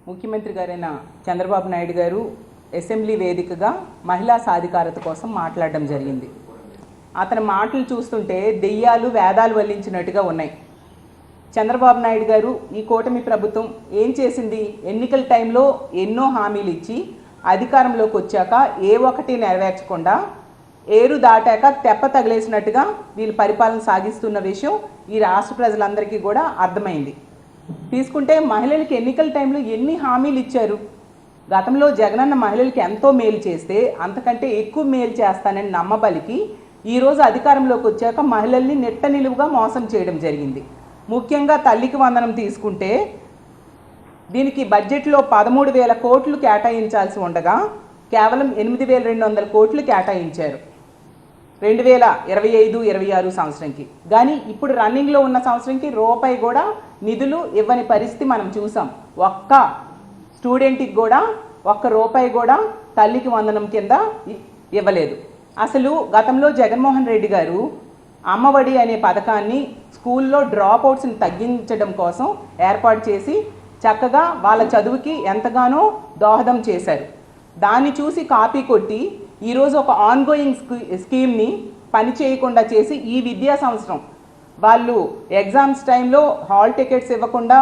ముఖ్యమంత్రి గారైన చంద్రబాబు నాయుడు గారు అసెంబ్లీ వేదికగా మహిళా సాధికారత కోసం మాట్లాడడం జరిగింది. అతని మాటలు చూస్తుంటే దెయ్యాలు వేదాలు వల్లించినట్టుగా ఉన్నాయి. చంద్రబాబు నాయుడు గారు ఈ కూటమి ప్రభుత్వం ఏం చేసింది? ఎన్నికల టైంలో ఎన్నో హామీలు ఇచ్చి అధికారంలోకి వచ్చాక ఏ ఒక్కటి నెరవేర్చకుండా ఏరు దాటాక తెప్ప తగిలేసినట్టుగా వీళ్ళు పరిపాలన సాగిస్తున్న విషయం ఈ రాష్ట్ర ప్రజలందరికీ కూడా అర్థమైంది. తీసుకుంటే మహిళలకి ఎన్నికల టైంలో ఎన్ని హామీలు ఇచ్చారు. గతంలో జగనన్న మహిళలకి ఎంతో మేలు చేస్తే అంతకంటే ఎక్కువ మేలు చేస్తానని నమ్మబలికి ఈరోజు అధికారంలోకి వచ్చాక మహిళల్ని నెట్ట నిలువుగా మోసం చేయడం జరిగింది. ముఖ్యంగా తల్లికి వందనం తీసుకుంటే దీనికి బడ్జెట్లో 13,000 కోట్లు కేటాయించాల్సి ఉండగా కేవలం 8,200 కోట్లు కేటాయించారు 2025-26 సంవత్సరంకి. కానీ ఇప్పుడు రన్నింగ్లో ఉన్న సంవత్సరంకి రూపాయి కూడా నిధులు ఇవ్వని పరిస్థితి మనం చూసాం. ఒక్క స్టూడెంట్కి కూడా ఒక్క రూపాయి కూడా తల్లికి వందనం కింద ఇవ్వలేదు. అసలు గతంలో జగన్మోహన్ రెడ్డి గారు అమ్మఒడి అనే పథకాన్ని స్కూల్లో డ్రాప్అవుట్స్ని తగ్గించడం కోసం ఏర్పాటు చేసి చక్కగా వాళ్ళ చదువుకి ఎంతగానో దోహదం చేశారు. దాన్ని చూసి కాపీ కొట్టి ఈరోజు ఒక ఆన్గోయింగ్ స్కీమ్ని పని చేయకుండా చేసి ఈ విద్యా సంవత్సరం వాళ్ళు ఎగ్జామ్స్ టైంలో హాల్ టికెట్స్ ఇవ్వకుండా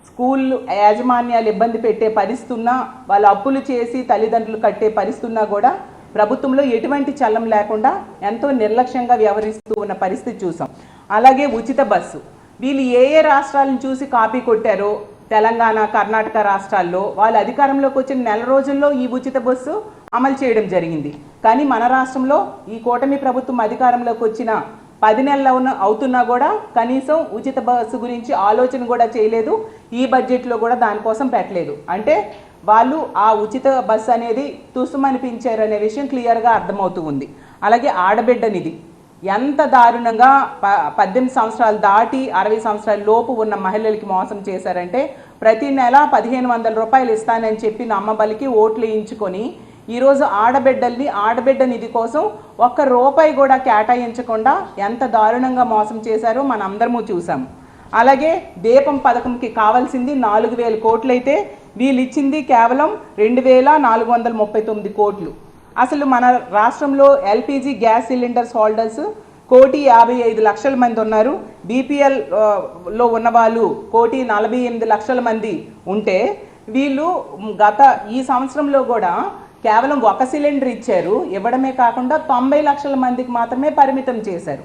స్కూల్ యాజమాన్యాలు ఇబ్బంది పెట్టే పరిస్థితి ఉన్నా, వాళ్ళు అప్పులు చేసి తల్లిదండ్రులు కట్టే పరిస్థితి ఉన్నా కూడా ప్రభుత్వంలో ఎటువంటి చల్లం లేకుండా ఎంతో నిర్లక్ష్యంగా వ్యవహరిస్తూ ఉన్న పరిస్థితి చూసాం. అలాగే ఉచిత బస్సు వీళ్ళు ఏ రాష్ట్రాలను చూసి కాపీ కొట్టారో తెలంగాణ, కర్ణాటక రాష్ట్రాల్లో వాళ్ళు అధికారంలోకి వచ్చిన నెల రోజుల్లో ఈ ఉచిత బస్సు అమలు చేయడం జరిగింది. కానీ మన రాష్ట్రంలో ఈ కూటమి ప్రభుత్వం అధికారంలోకి వచ్చిన 10 నెలలు అవుతున్నా కూడా కనీసం ఉచిత బస్సు గురించి ఆలోచన కూడా చేయలేదు. ఈ బడ్జెట్లో కూడా దానికోసం పెట్టలేదు. అంటే వాళ్ళు ఆ ఉచిత బస్సు అనేది తుస్సుమనిపించారు అనే విషయం క్లియర్గా అర్థమవుతూ ఉంది. అలాగే ఆడబిడ్డ నిధి ఎంత దారుణంగా 18 సంవత్సరాలు దాటి 60 సంవత్సరాల లోపు ఉన్న మహిళలకి మోసం చేశారంటే ప్రతి నెల 1,500 రూపాయలు ఇస్తానని చెప్పి నమ్మబలికి ఓట్లు వేయించుకొని ఈరోజు ఆడబిడ్డ నిధి కోసం ఒక్క రూపాయి కూడా కేటాయించకుండా ఎంత దారుణంగా మోసం చేశారో మనం అందరము చూసాం. అలాగే దీపం పథకంకి కావాల్సింది 4,000 కోట్లు అయితే వీళ్ళు ఇచ్చింది కేవలం 2,439 కోట్లు. అసలు మన రాష్ట్రంలో ఎల్పిజి గ్యాస్ సిలిండర్స్ హోల్డర్స్ 1,55,00,000 మంది ఉన్నారు. బీపీఎల్లో ఉన్న వాళ్ళు 1,48,00,000 మంది ఉంటే వీళ్ళు ఈ సంవత్సరంలో కూడా కేవలం ఒక సిలిండర్ ఇచ్చారు. ఇవ్వడమే కాకుండా 90 లక్షల మందికి మాత్రమే పరిమితం చేశారు.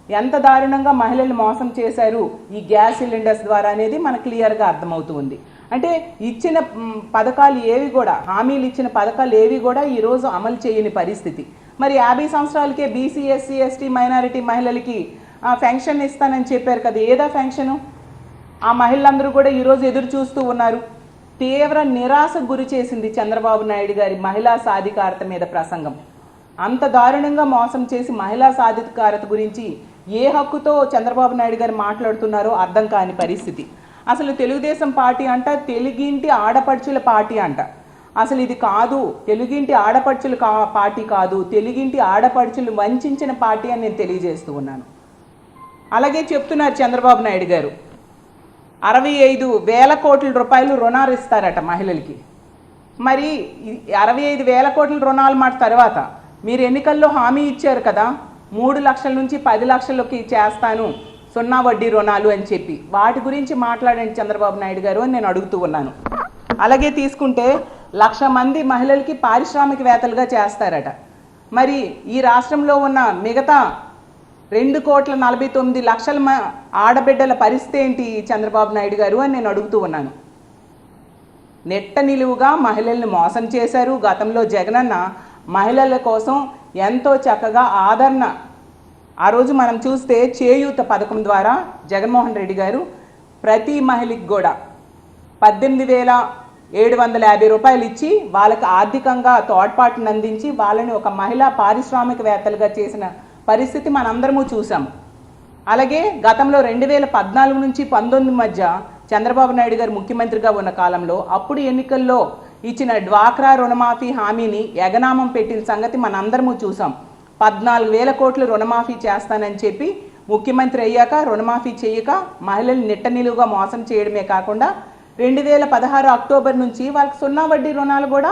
ఎంత దారుణంగా మహిళల్ని మోసం చేశారు ఈ గ్యాస్ సిలిండర్స్ ద్వారా అనేది మనకు క్లియర్గా అర్థమవుతూ ఉంది. అంటే ఇచ్చిన పథకాలు ఏవి కూడా, హామీలు ఇచ్చిన పథకాలు ఏవి కూడా ఈరోజు అమలు చేయని పరిస్థితి. మరి 50 సంవత్సరాలకే బీసీ, ఎస్సీ, ఎస్టీ, మైనారిటీ మహిళలకి పెన్షన్ ఇస్తానని చెప్పారు కదా, ఏదా పెన్షను? ఆ మహిళలందరూ కూడా ఈరోజు ఎదురు చూస్తూ ఉన్నారు. తీవ్ర నిరాశకు గురి చేసింది చంద్రబాబు నాయుడు గారి మహిళా సాధికారత మీద ప్రసంగం. అంత దారుణంగా మోసం చేసి మహిళా సాధికారత గురించి ఏ హక్కుతో చంద్రబాబు నాయుడు గారు మాట్లాడుతున్నారో అర్థం కాని పరిస్థితి. అసలు తెలుగుదేశం పార్టీ అంట తెలుగింటి ఆడపడుచుల పార్టీ అంట. అసలు ఇది కాదు, తెలుగింటి ఆడపడుచుల పార్టీ కాదు, తెలుగింటి ఆడపడుచులు వంచిన పార్టీ అని నేను తెలియజేస్తూ ఉన్నాను. అలాగే చెప్తున్నారు చంద్రబాబు నాయుడు గారు 65,000 కోట్ల రూపాయలు రుణాలు ఇస్తారట మహిళలకి. మరి 65,000 కోట్ల రుణాలు మాట తర్వాత మీరు ఎన్నికల్లో హామీ ఇచ్చారు కదా 3 లక్షల నుంచి 10 లక్షలకి చేస్తాను 0 వడ్డీ రుణాలు అని చెప్పి, వాటి గురించి మాట్లాడండి చంద్రబాబు నాయుడు గారు అని నేను అడుగుతూ ఉన్నాను. అలాగే తీసుకుంటే 1,00,000 మంది మహిళలకి పారిశ్రామికవేత్తలుగా చేస్తారట. మరి ఈ రాష్ట్రంలో ఉన్న మిగతా 2,49,00,000 ఆడబిడ్డల పరిస్థితి ఏంటి చంద్రబాబు నాయుడు గారు అని నేను అడుగుతూ ఉన్నాను. నెట్ట నిలువుగా మహిళల్ని మోసం చేశారు. గతంలో జగనన్న మహిళల కోసం ఎంతో చక్కగా ఆదరణ, ఆ రోజు మనం చూస్తే చేయూత పథకం ద్వారా జగన్మోహన్ రెడ్డి గారు ప్రతి మహిళకి కూడా 18,750 రూపాయలు ఇచ్చి వాళ్ళకి ఆర్థికంగా తోడ్పాటును అందించి వాళ్ళని ఒక మహిళా పారిశ్రామికవేత్తలుగా చేసిన పరిస్థితి మనందరము చూసాం. అలాగే గతంలో 2014 నుంచి 19 మధ్య చంద్రబాబు నాయుడు గారు ముఖ్యమంత్రిగా ఉన్న కాలంలో అప్పుడు ఎన్నికల్లో ఇచ్చిన డ్వాక్రా రుణమాఫీ హామీని ఎగనామం పెట్టిన సంగతి మనందరము చూసాం. 14,000 కోట్లు రుణమాఫీ చేస్తానని చెప్పి ముఖ్యమంత్రి అయ్యాక రుణమాఫీ చేయక మహిళలు నిట్ట నిలువుగా మోసం చేయడమే కాకుండా 2016 అక్టోబర్ నుంచి వాళ్ళకి 0 వడ్డీ రుణాలు కూడా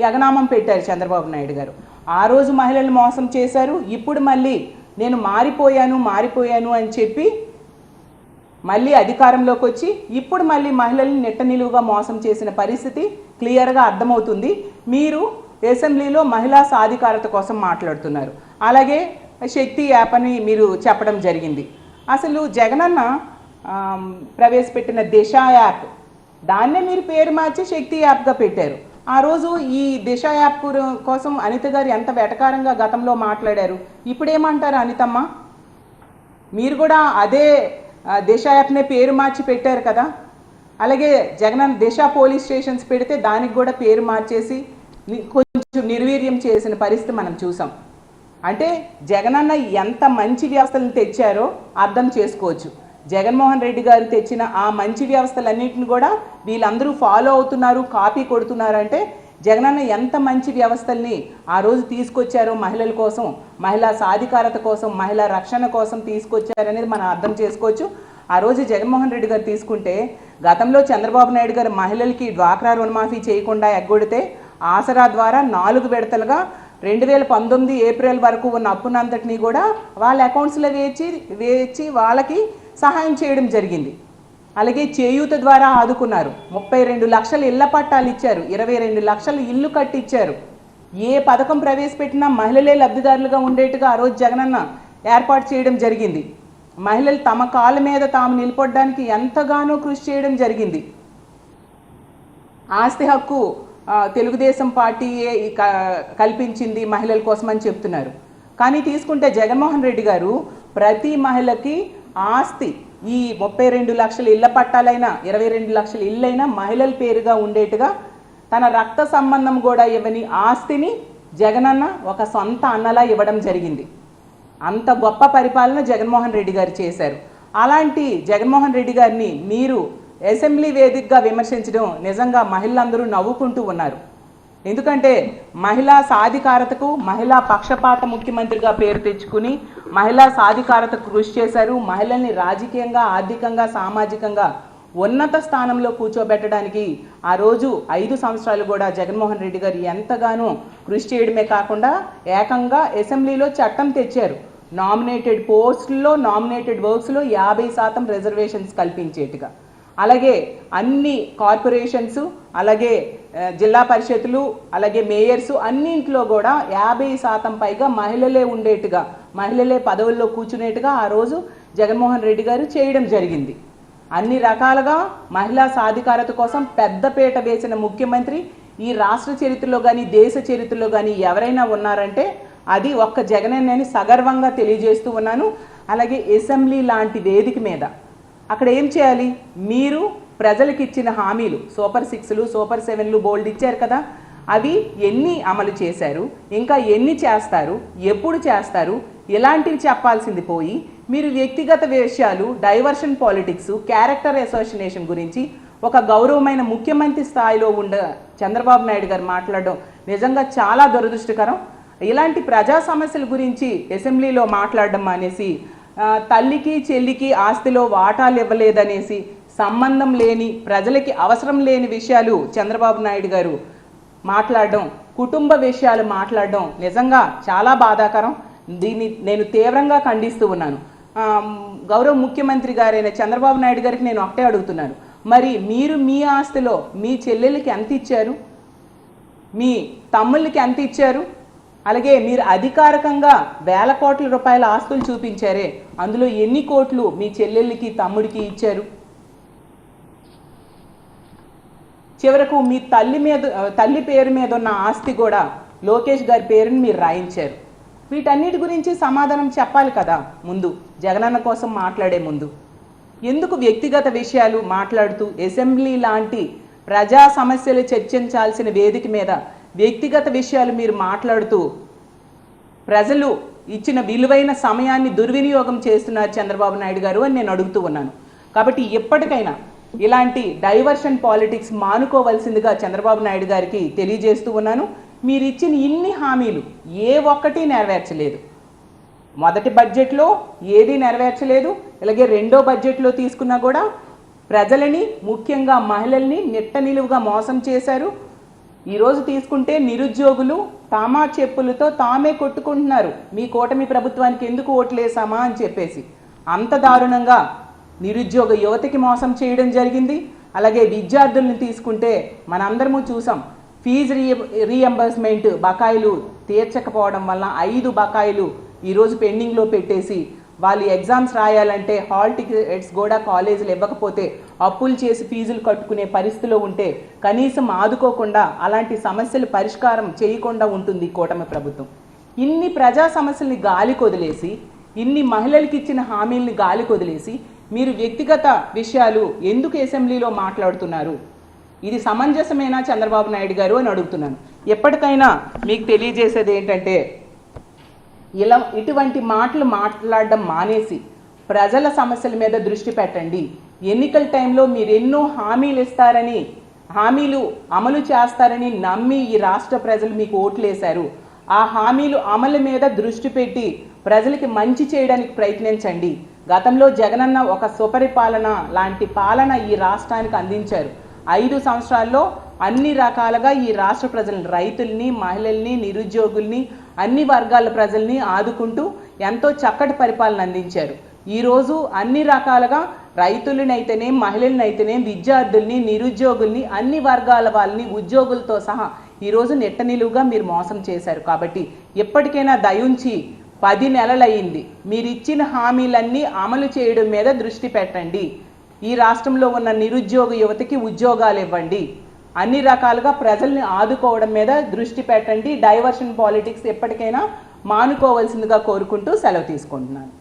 ఎగనామం పెట్టారు చంద్రబాబు నాయుడు గారు. ఆ రోజు మహిళలు మోసం చేశారు. ఇప్పుడు మళ్ళీ నేను మారిపోయాను అని చెప్పి మళ్ళీ అధికారంలోకి వచ్చి ఇప్పుడు మళ్ళీ మహిళల్ని నెట్ట నిలువుగా మోసం చేసిన పరిస్థితి క్లియర్గా అర్థమవుతుంది. మీరు అసెంబ్లీలో మహిళా సాధికారత కోసం మాట్లాడుతున్నారు, అలాగే శక్తి యాప్ అని మీరు చెప్పడం జరిగింది. అసలు జగనన్న ప్రవేశపెట్టిన దిశ యాప్, దాన్నే మీరు పేరు మార్చి శక్తి యాప్గా పెట్టారు. ఆ రోజు ఈ దిశ యాప్ కోసం అనిత గారు ఎంత వెటకారంగా గతంలో మాట్లాడారు. ఇప్పుడేమంటారు అనితమ్మ? మీరు కూడా అదే దిశ యాప్నే పేరు మార్చి పెట్టారు కదా. అలాగే జగనన్న దిశ పోలీస్ స్టేషన్స్ పెడితే దానికి కూడా పేరు మార్చేసి కొంచెం నిర్వీర్యం చేసిన పరిస్థితి మనం చూసాం. అంటే జగనన్న ఎంత మంచి వ్యవస్థలను తెచ్చారో అర్థం చేసుకోవచ్చు. జగన్మోహన్ రెడ్డి గారు తెచ్చిన ఆ మంచి వ్యవస్థలన్నింటిని కూడా వీళ్ళందరూ ఫాలో అవుతున్నారు, కాపీ కొడుతున్నారు. అంటే జగనన్న ఎంత మంచి వ్యవస్థల్ని ఆ రోజు తీసుకొచ్చారో మహిళల కోసం, మహిళా సాధికారత కోసం, మహిళా రక్షణ కోసం తీసుకొచ్చారనేది మనం అర్థం చేసుకోవచ్చు. ఆ రోజు జగన్మోహన్ రెడ్డి గారు తీసుకుంటే గతంలో చంద్రబాబు నాయుడు గారు మహిళలకి డ్వాక్రా రుణమాఫీ చేయకుండా ఎగ్గొడితే ఆసరా ద్వారా 4 విడతలుగా 2019 ఏప్రిల్ వరకు ఉన్న అప్పునంతటినీ కూడా వాళ్ళ అకౌంట్స్లో వేచి వాళ్ళకి సహాయం చేయడం జరిగింది. అలాగే చేయూత ద్వారా ఆదుకున్నారు. 32 లక్షల ఇళ్ల పట్టాలు ఇచ్చారు, 22 లక్షల ఇల్లు కట్టించారు. ఏ పథకం ప్రవేశపెట్టినా మహిళలే లబ్ధిదారులుగా ఉండేట్టుగా ఆ రోజు జగనన్న ఏర్పాటు చేయడం జరిగింది. మహిళలు తమ కాళ్ళ మీద తాము నిలబడడానికి ఎంతగానో కృషి చేయడం జరిగింది. ఆస్తి హక్కు తెలుగుదేశం పార్టీయే కల్పించింది మహిళల కోసం అని చెప్తున్నారు. కానీ తీసుకుంటే జగన్మోహన్ రెడ్డి గారు ప్రతి మహిళకి ఆస్తి, ఈ 32 లక్షల ఇళ్ల పట్టాలైనా 22 లక్షల ఇళ్ళైనా మహిళల పేరుగా ఉండేట్టుగా తన రక్త సంబంధం కూడా ఇవ్వని ఆస్తిని జగనన్న ఒక సొంత అన్నలా ఇవ్వడం జరిగింది. అంత గొప్ప పరిపాలన జగన్మోహన్ రెడ్డి గారు చేశారు. అలాంటి జగన్మోహన్ రెడ్డి గారిని మీరు అసెంబ్లీ వేదికగా విమర్శించడం నిజంగా మహిళలందరూ నవ్వుకుంటూ ఉన్నారు. ఎందుకంటే మహిళా సాధికారతకు మహిళా పక్షపాత ముఖ్యమంత్రిగా పేరు తెచ్చుకుని మహిళా సాధికారతకు కృషి చేశారు. మహిళల్ని రాజకీయంగా, ఆర్థికంగా, సామాజికంగా ఉన్నత స్థానంలో కూర్చోబెట్టడానికి ఆ రోజు 5 సంవత్సరాలు కూడా జగన్మోహన్ రెడ్డి గారు ఎంతగానో కృషి చేయడమే కాకుండా ఏకంగా అసెంబ్లీలో చట్టం తెచ్చారు. నామినేటెడ్ పోస్టుల్లో, నామినేటెడ్ వర్క్స్లో 50% రిజర్వేషన్స్ కల్పించేట్టుగా. అలాగే అన్ని కార్పొరేషన్స్, అలాగే జిల్లా పరిషత్తులు, అలాగే మేయర్స్ అన్నింటిలో కూడా 50% పైగా మహిళలే ఉండేట్టుగా, మహిళలే పదవుల్లో కూర్చునేట్టుగా ఆ రోజు జగన్మోహన్ రెడ్డి గారు చేయడం జరిగింది. అన్ని రకాలుగా మహిళా సాధికారత కోసం పెద్దపీట వేసిన ముఖ్యమంత్రి ఈ రాష్ట్ర చరిత్రలో కానీ దేశ చరిత్రలో కానీ ఎవరైనా ఉన్నారంటే అది ఒక్క జగనన్నని సగర్వంగా తెలియజేస్తూ ఉన్నాను. అలాగే అసెంబ్లీ లాంటి వేదిక మీద అక్కడ ఏం చేయాలి? మీరు ప్రజలకు ఇచ్చిన హామీలు, సూపర్ 6లు, సూపర్ 7లు బోల్డ్ ఇచ్చారు కదా, అవి ఎన్ని అమలు చేశారు, ఇంకా ఎన్ని చేస్తారు, ఎప్పుడు చేస్తారు, ఇలాంటివి చెప్పాల్సింది పోయి మీరు వ్యక్తిగత విషయాలు, డైవర్షన్ పాలిటిక్స్, క్యారెక్టర్ అసోసినేషన్ గురించి ఒక గౌరవమైన ముఖ్యమంత్రి స్థాయిలో ఉండ చంద్రబాబు నాయుడు గారు మాట్లాడడం నిజంగా చాలా దురదృష్టకరం. ఇలాంటి ప్రజా సమస్యల గురించి అసెంబ్లీలో మాట్లాడడం మానేసి తల్లికి చెల్లికి ఆస్తిలో వాటాలు ఇవ్వలేదనేసి సంబంధం లేని, ప్రజలకి అవసరం లేని విషయాలు చంద్రబాబు నాయుడు గారు మాట్లాడడం, కుటుంబ విషయాలు మాట్లాడడం నిజంగా చాలా బాధాకరం. దీన్ని నేను తీవ్రంగా ఖండిస్తూ ఉన్నాను. గౌరవ ముఖ్యమంత్రి గారైన చంద్రబాబు నాయుడు గారికి నేను ఒకటే అడుగుతున్నాను, మరి మీరు మీ ఆస్తిలో మీ చెల్లెలకి ఎంత ఇచ్చారు, మీ తమ్ముళ్ళకి ఎంత ఇచ్చారు, అలాగే మీరు అధికారికంగా వేల కోట్ల రూపాయల ఆస్తులు చూపించారే అందులో ఎన్ని కోట్లు మీ చెల్లెళ్ళకి తమ్ముడికి ఇచ్చారు? చివరకు మీ తల్లి పేరు మీద ఉన్న ఆస్తి కూడా లోకేష్ గారి పేరుని మీరు రాయించారు. వీటన్నిటి గురించి సమాధానం చెప్పాలి కదా ముందు, జగనన్న కోసం మాట్లాడే ముందు. ఎందుకు వ్యక్తిగత విషయాలు మాట్లాడుతూ అసెంబ్లీ లాంటి ప్రజా సమస్యలు చర్చించాల్సిన వేదిక మీద వ్యక్తిగత విషయాలు మీరు మాట్లాడుతూ ప్రజలు ఇచ్చిన విలువైన సమయాన్ని దుర్వినియోగం చేస్తున్నారు చంద్రబాబు నాయుడు గారు అని నేను అడుగుతూ ఉన్నాను. కాబట్టి ఎప్పటికైనా ఇలాంటి డైవర్షన్ పాలిటిక్స్ మానుకోవాల్సిందిగా చంద్రబాబు నాయుడు గారికి తెలియజేస్తూ ఉన్నాను. మీరు ఇచ్చిన ఇన్ని హామీలు ఏ ఒక్కటి నెరవేర్చలేదు. మొదటి బడ్జెట్లో ఏది నెరవేర్చలేదు, అలాగే రెండో బడ్జెట్లో తీసుకున్నా కూడా ప్రజలని ముఖ్యంగా మహిళల్ని నిట్ట నిలువుగా మోసం చేశారు. ఈరోజు తీసుకుంటే నిరుద్యోగులు తామా చెప్పులతో తామే కొట్టుకుంటున్నారు, మీ కూటమి ప్రభుత్వానికి ఎందుకు ఓట్లేసామా అని చెప్పేసి. అంత దారుణంగా నిరుద్యోగ యువతకి మోసం చేయడం జరిగింది. అలాగే విద్యార్థులను తీసుకుంటే మనందరము చూసాం, ఫీజు రీఎంబర్స్మెంట్ బకాయిలు తీర్చకపోవడం వల్ల 5 బకాయిలు ఈరోజు పెండింగ్లో పెట్టేసి వాళ్ళు ఎగ్జామ్స్ రాయాలంటే హాల్ టికెట్స్ కూడా కాలేజీలు ఇవ్వకపోతే అప్పులు చేసి ఫీజులు కట్టుకునే పరిస్థితిలో ఉంటే కనీసం ఆదుకోకుండా అలాంటి సమస్యలు పరిష్కారం చేయకుండా ఉంటుంది కూటమి ప్రభుత్వం. ఇన్ని ప్రజా సమస్యల్ని గాలికి వదిలేసి, ఇన్ని మహిళలకు ఇచ్చిన హామీల్ని గాలికి వదిలేసి మీరు వ్యక్తిగత విషయాలు ఎందుకు అసెంబ్లీలో మాట్లాడుతున్నారు? ఇది సమంజసమేనా చంద్రబాబు నాయుడు గారు అని అడుగుతున్నాను. ఎప్పటికైనా మీకు తెలియజేసేది ఏంటంటే, ఇటువంటి మాటలు మాట్లాడడం మానేసి ప్రజల సమస్యల మీద దృష్టి పెట్టండి. ఎన్నికల టైంలో మీరు ఎన్నో హామీలు ఇస్తారని, హామీలు అమలు చేస్తారని నమ్మి ఈ రాష్ట్ర ప్రజలు మీకు ఓట్లు వేశారు. ఆ హామీలు అమలు మీద దృష్టి పెట్టి ప్రజలకి మంచి చేయడానికి ప్రయత్నించండి. గతంలో జగనన్న ఒక సుపరిపాలన లాంటి పాలన ఈ రాష్ట్రానికి అందించారు. 5 సంవత్సరాల్లో అన్ని రకాలుగా ఈ రాష్ట్ర ప్రజల్ని, రైతుల్ని, మహిళల్ని, నిరుద్యోగుల్ని, అన్ని వర్గాల ప్రజల్ని ఆదుకుంటూ ఎంతో చక్కటి పరిపాలన అందించారు. ఈరోజు అన్ని రకాలుగా రైతులనైతేనే, మహిళలనైతేనే, విద్యార్థుల్ని, నిరుద్యోగుల్ని, అన్ని వర్గాల వాళ్ళని, ఉద్యోగులతో సహా ఈరోజు నెట్ట నిలువుగా మీరు మోసం చేశారు. కాబట్టి ఎప్పటికైనా దయుంచి 10 నెలలయ్యింది, మీరు ఇచ్చిన హామీలన్నీ అమలు చేయడం మీద దృష్టి పెట్టండి. ఈ రాష్ట్రంలో ఉన్న నిరుద్యోగ యువతకి ఉద్యోగాలు ఇవ్వండి. అన్ని రకాలుగా ప్రజల్ని ఆదుకోవడం మీద దృష్టి పెట్టండి. డైవర్షన్ పాలిటిక్స్ ఎప్పటికైనా మానుకోవాల్సిందిగా కోరుకుంటూ సెలవు తీసుకుంటున్నాను.